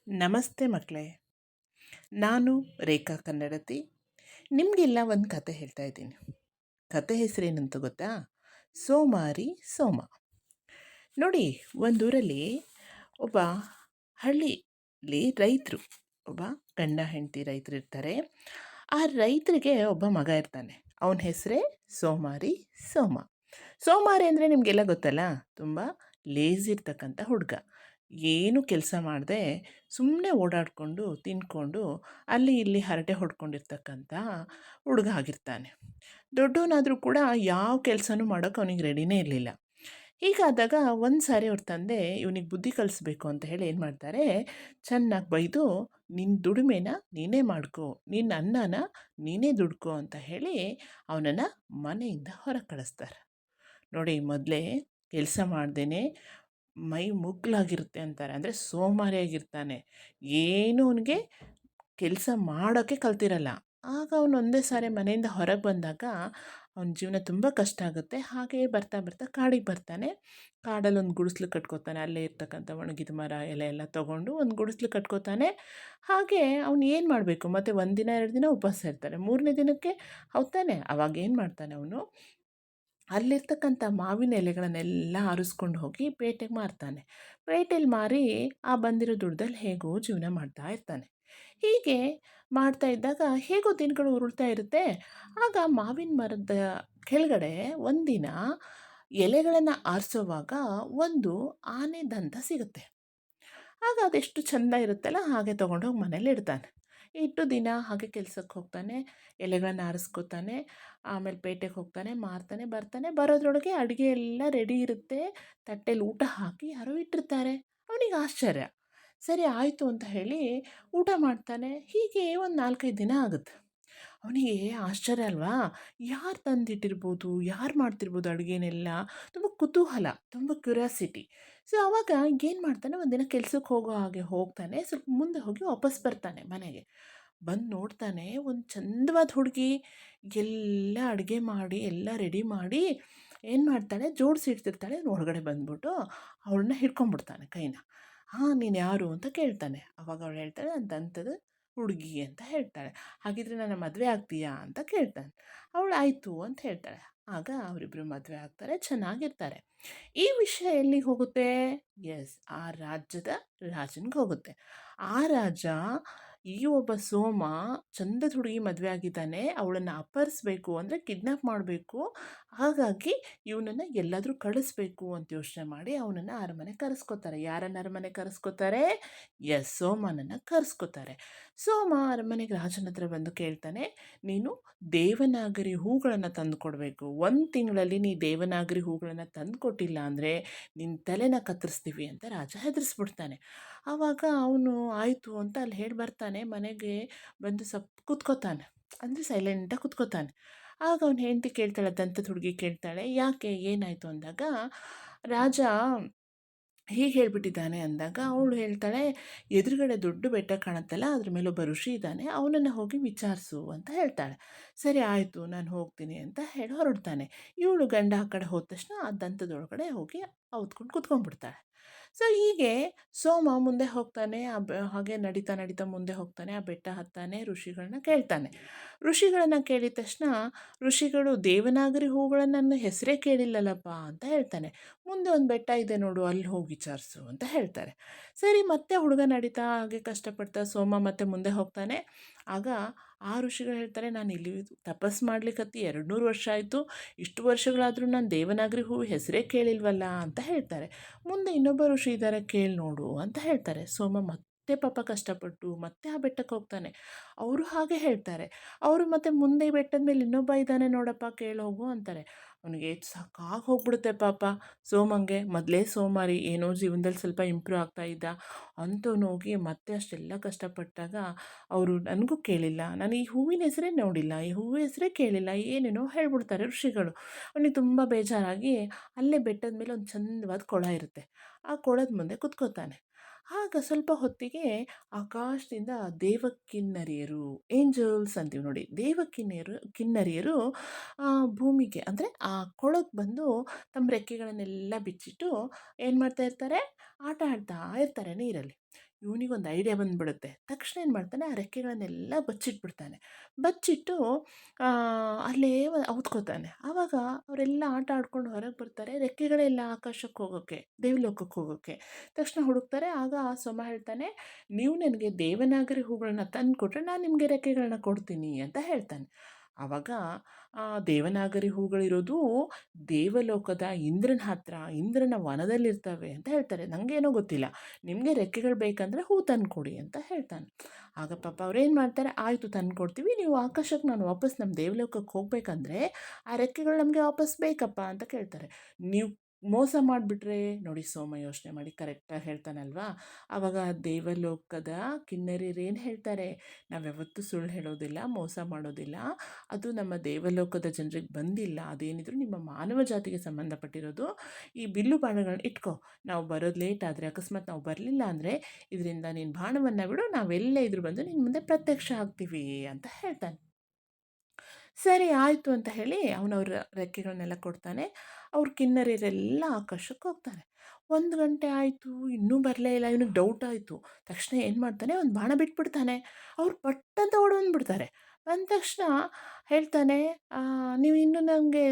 ನಮಸ್ತೆ ಮಕ್ಕಳೇ. ನಾನು ರೇಖಾ ಕನ್ನಡತಿ. ನಿಮಗೆಲ್ಲ ಒಂದು ಕತೆ ಹೇಳ್ತಾ ಇದ್ದೀನಿ. ಕತೆ ಹೆಸರೇನಂತ ಗೊತ್ತಾ? ಸೋಮಾರಿ ಸೋಮ. ನೋಡಿ, ಒಂದೂರಲ್ಲಿ ಒಬ್ಬ ಹಳ್ಳಿಲಿ ರೈತರು, ಒಬ್ಬ ಗಂಡ ಹೆಂಡತಿ ರೈತರು ಇರ್ತಾರೆ. ಆ ರೈತರಿಗೆ ಒಬ್ಬ ಮಗ ಇರ್ತಾನೆ. ಅವನ ಹೆಸರೇ ಸೋಮಾರಿ ಸೋಮ. ಸೋಮಾರಿ ಅಂದರೆ ನಿಮಗೆಲ್ಲ ಗೊತ್ತಲ್ಲ, ತುಂಬ ಲೇಜಿ ಇರ್ತಕ್ಕಂಥ ಹುಡುಗ. ಏನು ಕೆಲಸ ಮಾಡದೆ ಸುಮ್ಮನೆ ಓಡಾಡಿಕೊಂಡು ತಿಂದ್ಕೊಂಡು ಅಲ್ಲಿ ಇಲ್ಲಿ ಹರಟೆ ಹೊಡ್ಕೊಂಡಿರ್ತಕ್ಕಂಥ ಹುಡುಗ ಆಗಿರ್ತಾನೆ. ದೊಡ್ಡವನಾದರೂ ಕೂಡ ಯಾವ ಕೆಲಸನೂ ಮಾಡೋಕ್ಕೆ ಅವನಿಗೆ ರೆಡಿನೇ ಇರಲಿಲ್ಲ. ಹೀಗಾದಾಗ ಒಂದು ಸಾರಿ ಅವ್ರ ತಂದೆ ಇವನಿಗೆ ಬುದ್ಧಿ ಕಲಿಸ್ಬೇಕು ಅಂತ ಹೇಳಿ ಏನು ಮಾಡ್ತಾರೆ, ಚೆನ್ನಾಗಿ ಬೈದು ನಿನ್ನ ದುಡಿಮೆನ ನೀನೇ ಮಾಡ್ಕೊ, ನಿನ್ನ ಅನ್ನನ ನೀನೇ ದುಡ್ಕೊ ಅಂತ ಹೇಳಿ ಅವನನ್ನು ಮನೆಯಿಂದ ಹೊರಗೆ ಕಳಿಸ್ತಾರೆ. ನೋಡಿ, ಮೊದಲೇ ಕೆಲಸ ಮಾಡ್ದೇ ಮೈ ಮುಗ್ಲಾಗಿರುತ್ತೆ ಅಂತಾರೆ, ಅಂದರೆ ಸೋಮಾರಿಯಾಗಿರ್ತಾನೆ. ಏನು ಅವನಿಗೆ ಕೆಲಸ ಮಾಡೋಕ್ಕೆ ಕಲ್ತಿರಲ್ಲ. ಆಗ ಅವನು ಒಂದೇ ಸಾರಿ ಮನೆಯಿಂದ ಹೊರಗೆ ಬಂದಾಗ ಅವನ ಜೀವನ ತುಂಬ ಕಷ್ಟ ಆಗುತ್ತೆ. ಹಾಗೆ ಬರ್ತಾ ಬರ್ತಾ ಕಾಡಿಗೆ ಬರ್ತಾನೆ. ಕಾಡಲ್ಲಿ ಒಂದು ಗುಡಿಸ್ಲು ಕಟ್ಕೋತಾನೆ. ಅಲ್ಲೇ ಇರ್ತಕ್ಕಂಥ ಒಣಗಿದ ಮರ ಎಲೆ ಎಲ್ಲ ತೊಗೊಂಡು ಒಂದು ಗುಡಿಸ್ಲು ಕಟ್ಕೋತಾನೆ. ಹಾಗೆ ಅವನು ಏನು ಮಾಡಬೇಕು, ಮತ್ತು ಒಂದಿನ 2 ದಿನ ಉಪವಾಸ ಇರ್ತಾರೆ. 3ನೇ ದಿನಕ್ಕೆ ಹೌದಾನೆ, ಅವಾಗ ಏನು ಮಾಡ್ತಾನೆ ಅವನು, ಅಲ್ಲಿರ್ತಕ್ಕಂಥ ಮಾವಿನ ಎಲೆಗಳನ್ನೆಲ್ಲ ಆರಿಸ್ಕೊಂಡು ಹೋಗಿ ಪೇಟೆಗೆ ಮಾರ್ತಾನೆ. ಪೇಟೆಯಲ್ಲಿ ಮಾರಿ ಆ ಬಂದಿರೋ ದುಡ್ಡಲ್ಲಿ ಹೇಗೋ ಜೀವನ ಮಾಡ್ತಾ ಇರ್ತಾನೆ. ಹೀಗೆ ಮಾಡ್ತಾ ಇದ್ದಾಗ ಹೇಗೋ ದಿನಗಳು ಉರುಳ್ತಾ ಇರುತ್ತೆ. ಆಗ ಮಾವಿನ ಮರದ ಕೆಳಗಡೆ ಒಂದಿನ ಎಲೆಗಳನ್ನು ಆರಿಸೋವಾಗ ಒಂದು ಆನೆ ದಂತ ಸಿಗುತ್ತೆ. ಆಗ ಅದೆಷ್ಟು ಚೆಂದ ಇರುತ್ತಲ್ಲ, ಹಾಗೆ ತೊಗೊಂಡೋಗಿ ಮನೇಲಿ ಇಡ್ತಾನೆ. ಇಟ್ಟು ದಿನ ಹಾಗೆ ಕೆಲ್ಸಕ್ಕೆ ಹೋಗ್ತಾನೆ, ಎಲೆಗಳನ್ನ ಆರಿಸ್ಕೋತಾನೆ. ಆಮೇಲೆ ಪೇಟೆಗೆ ಹೋಗ್ತಾನೆ, ಮಾರ್ತಾನೆ, ಬರ್ತಾನೆ. ಬರೋದ್ರೊಳಗೆ ಅಡುಗೆ ಎಲ್ಲ ರೆಡಿ ಇರುತ್ತೆ. ತಟ್ಟೆಲಿ ಊಟ ಹಾಕಿ ಯಾರೋ ಇಟ್ಟಿರ್ತಾರೆ. ಅವನಿಗೆ ಆಶ್ಚರ್ಯ. ಸರಿ ಆಯಿತು ಅಂತ ಹೇಳಿ ಊಟ ಮಾಡ್ತಾನೆ. ಹೀಗೆ ಒಂದು 4-5 ದಿನ ಆಗುತ್ತೆ. ಅವನಿಗೆ ಆಶ್ಚರ್ಯ ಅಲ್ವಾ, ಯಾರು ತಂದಿಟ್ಟಿರ್ಬೋದು, ಯಾರು ಮಾಡ್ತಿರ್ಬೋದು ಅಡುಗೆನೆಲ್ಲ, ತುಂಬ ಕುತೂಹಲ, ತುಂಬ ಕ್ಯೂರಿಯಾಸಿಟಿ. ಸೊ ಆವಾಗ ಏನು ಮಾಡ್ತಾನೆ, ಒಂದಿನ ಕೆಲ್ಸಕ್ಕೆ ಹೋಗೋ ಹಾಗೆ ಹೋಗ್ತಾನೆ. ಸ್ವಲ್ಪ ಮುಂದೆ ಹೋಗಿ ವಾಪಸ್ ಬರ್ತಾನೆ ಮನೆಗೆ. ಬಂದು ನೋಡ್ತಾನೆ, ಒಂದು ಚಂದವಾದ ಹುಡುಗಿ ಎಲ್ಲ ಅಡುಗೆ ಮಾಡಿ ಎಲ್ಲ ರೆಡಿ ಮಾಡಿ ಏನು ಮಾಡ್ತಾಳೆ, ಜೋಡಿಸಿಡ್ತಿರ್ತಾಳೆ. ಒಳಗಡೆ ಬಂದ್ಬಿಟ್ಟು ಅವಳನ್ನ ಹಿಡ್ಕೊಂಡ್ಬಿಡ್ತಾನೆ ಕೈನ. ಹಾಂ, ನೀನು ಯಾರು ಅಂತ ಕೇಳ್ತಾನೆ. ಅವಾಗ ಅವಳು ಹೇಳ್ತಾಳೆ, ನಾನು ದಂತದ ಹುಡುಗಿ ಅಂತ ಹೇಳ್ತಾಳೆ. ಹಾಗಿದ್ರೆ ನನ್ನ ಮದುವೆ ಆಗ್ತೀಯಾ ಅಂತ ಕೇಳ್ತಾನೆ. ಅವಳು ಆಯಿತು ಅಂತ ಹೇಳ್ತಾಳೆ. ಆಗ ಅವರಿಬ್ಬರು ಮದುವೆ ಆಗ್ತಾರೆ, ಚೆನ್ನಾಗಿರ್ತಾರೆ. ಈ ವಿಷಯ ಎಲ್ಲಿಗೆ ಹೋಗುತ್ತೆ? ಎಸ್, ಆ ರಾಜ್ಯದ ರಾಜನಿಗೆ ಹೋಗುತ್ತೆ. ಆ ರಾಜ ಈ ಒಬ್ಬ ಸೋಮ ಚಂದದ ಹುಡುಗಿ ಮದುವೆ ಆಗಿದ್ದಾನೆ, ಅವಳನ್ನು ಅಪಹರಿಸ್ಬೇಕು, ಅಂದರೆ ಕಿಡ್ನ್ಯಾಪ್ ಮಾಡಬೇಕು. ಹಾಗಾಗಿ ಇವನನ್ನು ಎಲ್ಲಾದರೂ ಕಳಿಸ್ಬೇಕು ಅಂತ ಯೋಚನೆ ಮಾಡಿ ಅವನನ್ನು ಅರಮನೆ ಕರೆಸ್ಕೋತಾರೆ. ಯಾರನ್ನು ಅರಮನೆ ಕರೆಸ್ಕೋತಾರೆ? ಎಸ್, ಸೋಮನನ್ನು ಕರೆಸ್ಕೋತಾರೆ. ಸೋಮ ಅರಮನೆಗೆ ರಾಜನ ಹತ್ರ ಬಂದು ಕೇಳ್ತಾನೆ, ನೀನು ದೇವನಾಗರಿ ಹೂಗಳನ್ನು ತಂದು ಕೊಡಬೇಕು. 1 ತಿಂಗಳಲ್ಲಿ ನೀ ದೇವನಾಗರಿ ಹೂಗಳನ್ನು ತಂದು ಕೊಟ್ಟಿಲ್ಲ ಅಂದರೆ ನಿನ್ನ ತಲೆನ ಕತ್ತರಿಸ್ತೀವಿ ಅಂತ ರಾಜ ಹೆದರಿಸ್ಬಿಡ್ತಾನೆ. ಆವಾಗ ಅವನು ಆಯಿತು ಅಂತ ಅಲ್ಲಿ ಹೇಳಿ ಬರ್ತಾನೆ. ಮನೆಗೆ ಬಂದು ಕೂತ್ಕೋತಾನೆ, ಅಂದರೆ ಸೈಲೆಂಟಾಗಿ ಕೂತ್ಕೋತಾನೆ. ಆಗ ಅವನ ಹೆಂಡತಿ ಕೇಳ್ತಾಳೆ, ದಂತದ ಹುಡುಗಿ ಕೇಳ್ತಾಳೆ, ಯಾಕೆ ಏನಾಯಿತು ಅಂದಾಗ, ರಾಜ ಹೀಗೆ ಹೇಳ್ಬಿಟ್ಟಿದ್ದಾನೆ ಅಂದಾಗ ಅವಳು ಹೇಳ್ತಾಳೆ, ಎದುರುಗಡೆ ದೊಡ್ಡ ಬೆಟ್ಟ ಕಾಣುತ್ತಲ್ಲ, ಅದ್ರ ಮೇಲೆ ಒಬ್ಬ ಋಷಿ ಇದ್ದಾನೆ, ಅವನನ್ನು ಹೋಗಿ ವಿಚಾರಿಸು ಅಂತ ಹೇಳ್ತಾಳೆ. ಸರಿ ಆಯಿತು, ನಾನು ಹೋಗ್ತೀನಿ ಅಂತ ಹೇಳಿ ಹೊರಡ್ತಾನೆ. ಇವಳು ಗಂಡ ಆ ಕಡೆ ಹೋದ ತಕ್ಷಣ ಆ ದಂತದೊಳಗಡೆ ಹೋಗಿ ಔತ್ಕೊಂಡು ಕೂತ್ಕೊಂಡ್ಬಿಡ್ತಾಳೆ. ಸೊ ಹೀಗೆ ಸೋಮ ಮುಂದೆ ಹೋಗ್ತಾನೆ. ಹಾಗೆ ನಡೀತಾ ನಡೀತಾ ಮುಂದೆ ಹೋಗ್ತಾನೆ. ಆ ಬೆಟ್ಟ ಹತ್ತಾನೆ, ಋಷಿಗಳನ್ನ ಕೇಳ್ತಾನೆ. ಋಷಿಗಳನ್ನು ಕೇಳಿದ ತಕ್ಷಣ ಋಷಿಗಳು, ದೇವನಾಗರಿ ಹೂಗಳನ್ನು ನನ್ನ ಹೆಸರೇ ಕೇಳಿಲ್ಲಲ್ಲಪ್ಪ ಅಂತ ಹೇಳ್ತಾನೆ. ಮುಂದೆ ಒಂದು ಬೆಟ್ಟ ಇದೆ ನೋಡು, ಅಲ್ಲಿ ಹೋಗಿ ವಿಚಾರಿಸು ಅಂತ ಹೇಳ್ತಾರೆ. ಸರಿ, ಮತ್ತೆ ಹುಡುಗ ನಡೀತಾ ಹಾಗೆ ಕಷ್ಟಪಡ್ತಾ ಸೋಮ ಮತ್ತೆ ಮುಂದೆ ಹೋಗ್ತಾನೆ. ಆಗ ಆ ಋಷಿಗಳು ಹೇಳ್ತಾರೆ, ನಾನು ಇಲ್ಲಿ ತಪಸ್ಸು ಮಾಡ್ಲಿಕ್ಕತ್ತಿ 200 ವರ್ಷ ಆಯಿತು, ಇಷ್ಟು ವರ್ಷಗಳಾದರೂ ನಾನು ದೇವನಾಗರಿ ಹೂವು ಹೆಸರೇ ಕೇಳಿಲ್ವಲ್ಲ ಅಂತ ಹೇಳ್ತಾರೆ. ಮುಂದೆ ಇನ್ನೊಬ್ಬ ಋಷಿ ಇದ್ದಾರೆ, ಕೇಳಿ ನೋಡು ಅಂತ ಹೇಳ್ತಾರೆ. ಸೋಮ ಮತ್ತೆ ಪಾಪ ಕಷ್ಟಪಟ್ಟು ಮತ್ತೆ ಆ ಬೆಟ್ಟಕ್ಕೆ ಹೋಗ್ತಾನೆ. ಅವರು ಹಾಗೆ ಹೇಳ್ತಾರೆ. ಅವರು ಮತ್ತೆ ಮುಂದೆ ಬೆಟ್ಟದ ಮೇಲೆ ಇನ್ನೊಬ್ಬ ಇದ್ದಾನೆ ನೋಡಪ್ಪ, ಕೇಳಿ ಹೋಗು ಅಂತಾರೆ. ಅವನಿಗೆ ಸಾಕಾಗಿ ಹೋಗ್ಬಿಡುತ್ತೆ ಪಾಪ ಸೋಮಂಗೆ. ಮೊದಲೇ ಸೋಮಾರಿ, ಏನೋ ಜೀವನದಲ್ಲಿ ಸ್ವಲ್ಪ ಇಂಪ್ರೂವ್ ಆಗ್ತಾ ಇದ್ದ ಅಂಥವ್ನು ಹೋಗಿ ಮತ್ತೆ ಅಷ್ಟೆಲ್ಲ ಕಷ್ಟಪಟ್ಟಾಗ ಅವರು, ನನಗೂ ಕೇಳಿಲ್ಲ, ನಾನು ಈ ಹೂವಿನ ಹೆಸರೇ ನೋಡಿಲ್ಲ, ಈ ಹೂವಿನ ಹೆಸರೇ ಕೇಳಿಲ್ಲ, ಏನೇನೋ ಹೇಳ್ಬಿಡ್ತಾರೆ ಋಷಿಗಳು. ಅವನಿಗೆ ತುಂಬ ಬೇಜಾರಾಗಿ ಅಲ್ಲೇ ಬೆಟ್ಟದ ಮೇಲೆ ಒಂದು ಚಂದವಾದ ಕೊಳ ಇರುತ್ತೆ, ಆ ಕೊಳದ ಮುಂದೆ ಕುತ್ಕೋತಾನೆ. ಆಗ ಸ್ವಲ್ಪ ಹೊತ್ತಿಗೆ ಆಕಾಶದಿಂದ ದೇವಕಿನ್ನರಿಯರು, ಏಂಜಲ್ಸ್ ಅಂತೀವಿ ನೋಡಿ, ಕಿನ್ನರಿಯರು ಭೂಮಿಗೆ, ಅಂದರೆ ಆ ಕೊಳಕ್ಕೆ ಬಂದು ತಮ್ಮ ರೆಕ್ಕೆಗಳನ್ನೆಲ್ಲ ಬಿಚ್ಚಿಟ್ಟು ಏನು ಮಾಡ್ತಾ ಇರ್ತಾರೆ, ಆಟ ಆಡ್ತಾ ಇರ್ತಾರೆ ನೀರಲ್ಲಿ. ಇವನಿಗೊಂದು ಐಡಿಯಾ ಬಂದುಬಿಡುತ್ತೆ. ತಕ್ಷಣ ಏನು ಮಾಡ್ತಾನೆ, ಆ ರೆಕ್ಕೆಗಳನ್ನೆಲ್ಲ ಬಚ್ಚಿಟ್ಬಿಡ್ತಾನೆ. ಬಚ್ಚಿಟ್ಟು ಆ, ಅಲ್ಲೇ ಔತ್ಕೋತಾನೆ. ಆವಾಗ ಅವರೆಲ್ಲ ಆಟ ಆಡ್ಕೊಂಡು ಹೊರಗೆ ಬರ್ತಾರೆ. ರೆಕ್ಕೆಗಳೆಲ್ಲ ಆಕಾಶಕ್ಕೆ ಹೋಗೋಕ್ಕೆ, ದೇವಲೋಕಕ್ಕೆ ಹೋಗೋಕ್ಕೆ. ತಕ್ಷಣ ಹುಡುಕ್ತಾರೆ. ಆಗ ಆ ಸೋಮ ಹೇಳ್ತಾನೆ, ನೀವು ನನಗೆ ದೇವನಾಗರಿ ಹೂಗಳನ್ನ ತಂದು ಕೊಟ್ಟರೆ ನಾನು ನಿಮಗೆ ರೆಕ್ಕೆಗಳನ್ನ ಕೊಡ್ತೀನಿ ಅಂತ ಹೇಳ್ತಾನೆ. ಆವಾಗ ದೇವನಾಗರಿ ಹೂಗಳಿರೋದು ದೇವಲೋಕದ ಇಂದ್ರನ ಹತ್ರ, ಇಂದ್ರನ ವನದಲ್ಲಿರ್ತವೆ ಅಂತ ಹೇಳ್ತಾರೆ. ನನಗೇನೋ ಗೊತ್ತಿಲ್ಲ, ನಿಮಗೆ ರೆಕ್ಕೆಗಳು ಬೇಕಂದರೆ ಹೂ ತಂದು ಕೊಡಿ ಅಂತ ಹೇಳ್ತಾನೆ. ಆಗ ಪಾಪ ಅವ್ರೇನು ಮಾಡ್ತಾರೆ, ಆಯಿತು ತಂದು ಕೊಡ್ತೀವಿ, ನೀವು ಆಕಾಶಕ್ಕೆ ನಾನು ವಾಪಸ್ ನಮ್ಮ ದೇವಲೋಕಕ್ಕೆ ಹೋಗಬೇಕಂದ್ರೆ ಆ ರೆಕ್ಕೆಗಳು ನಮಗೆ ವಾಪಸ್ ಬೇಕಪ್ಪ ಅಂತ ಕೇಳ್ತಾರೆ. ನೀವು ಮೋಸ ಮಾಡಿಬಿಟ್ರೆ ನೋಡಿ, ಸೋಮ ಯೋಚನೆ ಮಾಡಿ ಕರೆಕ್ಟಾಗಿ ಹೇಳ್ತಾನಲ್ವಾ. ಆವಾಗ ದೇವಲೋಕದ ಕಿನ್ನರಿಯರೇನು ಹೇಳ್ತಾರೆ, ನಾವ್ಯಾವತ್ತೂ ಸುಳ್ಳು ಹೇಳೋದಿಲ್ಲ, ಮೋಸ ಮಾಡೋದಿಲ್ಲ, ಅದು ನಮ್ಮ ದೇವಲೋಕದ ಜನರಿಗೆ ಬಂದಿಲ್ಲ, ಅದೇನಿದ್ರು ನಿಮ್ಮ ಮಾನವ ಜಾತಿಗೆ ಸಂಬಂಧಪಟ್ಟಿರೋದು. ಈ ಬಿಲ್ಲು ಬಾಣಗಳನ್ನ ಇಟ್ಕೋ, ನಾವು ಬರೋದು ಲೇಟ್ ಆದರೆ, ಅಕಸ್ಮಾತ್ ನಾವು ಬರಲಿಲ್ಲ ಅಂದರೆ ಇದರಿಂದ ನೀನು ಬಾಣವನ್ನು ಬಿಡು, ನಾವೆಲ್ಲೇ ಇದ್ರು ಬಂದು ನಿನ್ನ ಮುಂದೆ ಪ್ರತ್ಯಕ್ಷ ಆಗ್ತೀವಿ ಅಂತ ಹೇಳ್ತಾನೆ. ಸರಿ ಆಯಿತು ಅಂತ ಹೇಳಿ ಅವನವ್ರ ರೆಕ್ಕೆಗಳನ್ನೆಲ್ಲ ಕೊಡ್ತಾನೆ. ಅವ್ರ ಕಿನ್ನರಿಯರೆಲ್ಲ ಆಕಾಶಕ್ಕೆ ಹೋಗ್ತಾರೆ. 1 ಗಂಟೆ ಆಯಿತು, ಇನ್ನೂ ಬರಲೇ ಇಲ್ಲ. ಇವನಿಗೆ ಡೌಟ್ ಆಯಿತು. ತಕ್ಷಣ ಏನು ಮಾಡ್ತಾನೆ, ಒಂದು ಬಾಣ ಬಿಟ್ಬಿಡ್ತಾನೆ. ಅವ್ರು ಪಟ್ಟಂತ ಓಡಿ ಬಂದ್ಬಿಡ್ತಾರೆ. ಬಂದ ತಕ್ಷಣ ಹೇಳ್ತಾನೆ, ನೀವು ಇನ್ನೂ ನನಗೆ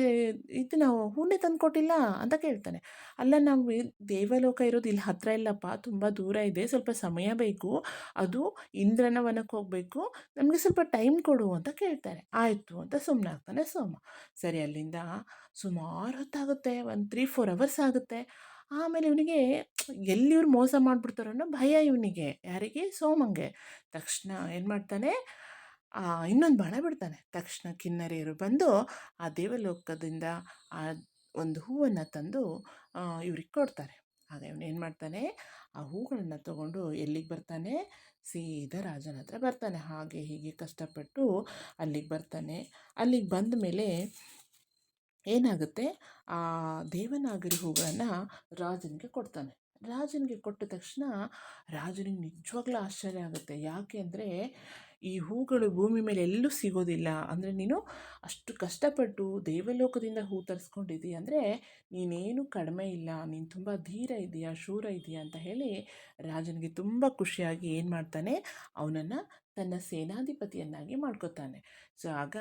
ಇದನ್ನ ಹೂನೇ ತಂದು ಕೊಟ್ಟಿಲ್ಲ ಅಂತ ಕೇಳ್ತಾನೆ. ಅಲ್ಲ, ನಾವು ದೇವಲೋಕ ಇರೋದು ಇಲ್ಲಿ ಹತ್ತಿರ ಇಲ್ಲಪ್ಪ, ತುಂಬ ದೂರ ಇದೆ, ಸ್ವಲ್ಪ ಸಮಯ ಬೇಕು, ಅದು ಇಂದ್ರನ ವನಕ್ಕೆ ಹೋಗಬೇಕು, ನಮಗೆ ಸ್ವಲ್ಪ ಟೈಮ್ ಕೊಡು ಅಂತ ಕೇಳ್ತಾರೆ. ಆಯಿತು ಅಂತ ಸುಮ್ಮನಾಗ್ತಾನೆ ಸೋಮ. ಸರಿ, ಅಲ್ಲಿಂದ ಸುಮಾರು ಹೊತ್ತಾಗುತ್ತೆ, ಒಂದು 3-4 ಅವರ್ಸ್ ಆಗುತ್ತೆ. ಆಮೇಲೆ ಇವನಿಗೆ ಎಲ್ಲಿ ಇವ್ರು ಮೋಸ ಮಾಡಿಬಿಡ್ತಾರೋ ಅನ್ನೋ ಭಯ ಇವನಿಗೆ. ಯಾರಿಗೆ? ಸೋಮಂಗೆ. ತಕ್ಷಣ ಏನು ಮಾಡ್ತಾನೆ, ಇನ್ನೊಂದು ಬಾಣ ಬಿಡ್ತಾನೆ. ತಕ್ಷಣ ಕಿನ್ನರಿಯರು ಬಂದು ಆ ದೇವಲೋಕದಿಂದ ಆ ಒಂದು ಹೂವನ್ನು ತಂದು ಇವ್ರಿಗೆ ಕೊಡ್ತಾರೆ. ಆಗ ಇವನು ಏನು ಮಾಡ್ತಾನೆ, ಆ ಹೂಗಳನ್ನು ತಗೊಂಡು ಎಲ್ಲಿಗೆ ಬರ್ತಾನೆ, ಸೀದಾ ರಾಜನ ಹತ್ರ ಬರ್ತಾನೆ. ಹಾಗೆ ಹೀಗೆ ಕಷ್ಟಪಟ್ಟು ಅಲ್ಲಿಗೆ ಬರ್ತಾನೆ. ಅಲ್ಲಿಗೆ ಬಂದ ಮೇಲೆ ಏನಾಗುತ್ತೆ, ಆ ದೇವನಾಗರಿ ಹೂಗಳನ್ನು ರಾಜನಿಗೆ ಕೊಡ್ತಾನೆ. ರಾಜನಿಗೆ ಕೊಟ್ಟ ತಕ್ಷಣ ರಾಜನಿಗೆ ನಿಜವಾಗ್ಲೂ ಆಶ್ಚರ್ಯ ಆಗುತ್ತೆ. ಯಾಕೆ ಅಂದರೆ, ಈ ಹೂಗಳು ಭೂಮಿ ಮೇಲೆ ಎಲ್ಲೂ ಸಿಗೋದಿಲ್ಲ. ಅಂದರೆ ನೀನು ಅಷ್ಟು ಕಷ್ಟಪಟ್ಟು ದೇವಲೋಕದಿಂದ ಹೂ ತರಿಸ್ಕೊಂಡಿದ್ದೀಯ ಅಂದರೆ ನೀನೇನು ಕಡಿಮೆ ಇಲ್ಲ, ನೀನು ತುಂಬ ಧೀರ ಇದೆಯಾ, ಶೂರ ಇದೆಯಾ ಅಂತ ಹೇಳಿ ರಾಜನಿಗೆ ತುಂಬ ಖುಷಿಯಾಗಿ ಏನು ಮಾಡ್ತಾನೆ, ಅವನನ್ನು ತನ್ನ ಸೇನಾಧಿಪತಿಯನ್ನಾಗಿ ಮಾಡ್ಕೋತಾನೆ. ಸೊ ಆಗ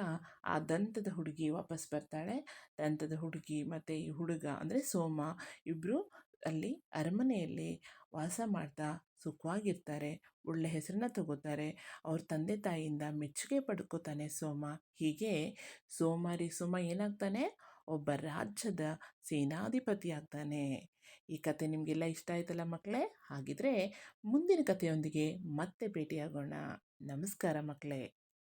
ಆ ದಂತದ ಹುಡುಗಿ ವಾಪಸ್ ಬರ್ತಾಳೆ. ದಂತದ ಹುಡುಗಿ ಮತ್ತು ಈ ಹುಡುಗ ಅಂದರೆ ಸೋಮ ಇಬ್ಬರು ಅಲ್ಲಿ ಅರಮನೆಯಲ್ಲಿ ವಾಸ ಮಾಡ್ತಾ ಸುಖವಾಗಿರ್ತಾರೆ. ಒಳ್ಳೆ ಹೆಸರನ್ನ ತಗೋತಾರೆ. ಅವ್ರ ತಂದೆ ತಾಯಿಯಿಂದ ಮೆಚ್ಚುಗೆ ಪಡ್ಕೋತಾನೆ ಸೋಮ. ಹೀಗೆ ಸೋಮ ಏನಾಗ್ತಾನೆ, ಒಬ್ಬ ರಾಜ್ಯದ ಸೇನಾಧಿಪತಿ ಆಗ್ತಾನೆ. ಈ ಕತೆ ನಿಮಗೆಲ್ಲ ಇಷ್ಟ ಆಯ್ತಲ್ಲ ಮಕ್ಕಳೇ? ಹಾಗಿದ್ರೆ ಮುಂದಿನ ಕಥೆಯೊಂದಿಗೆ ಮತ್ತೆ ಭೇಟಿಯಾಗೋಣ. ನಮಸ್ಕಾರ ಮಕ್ಕಳೇ.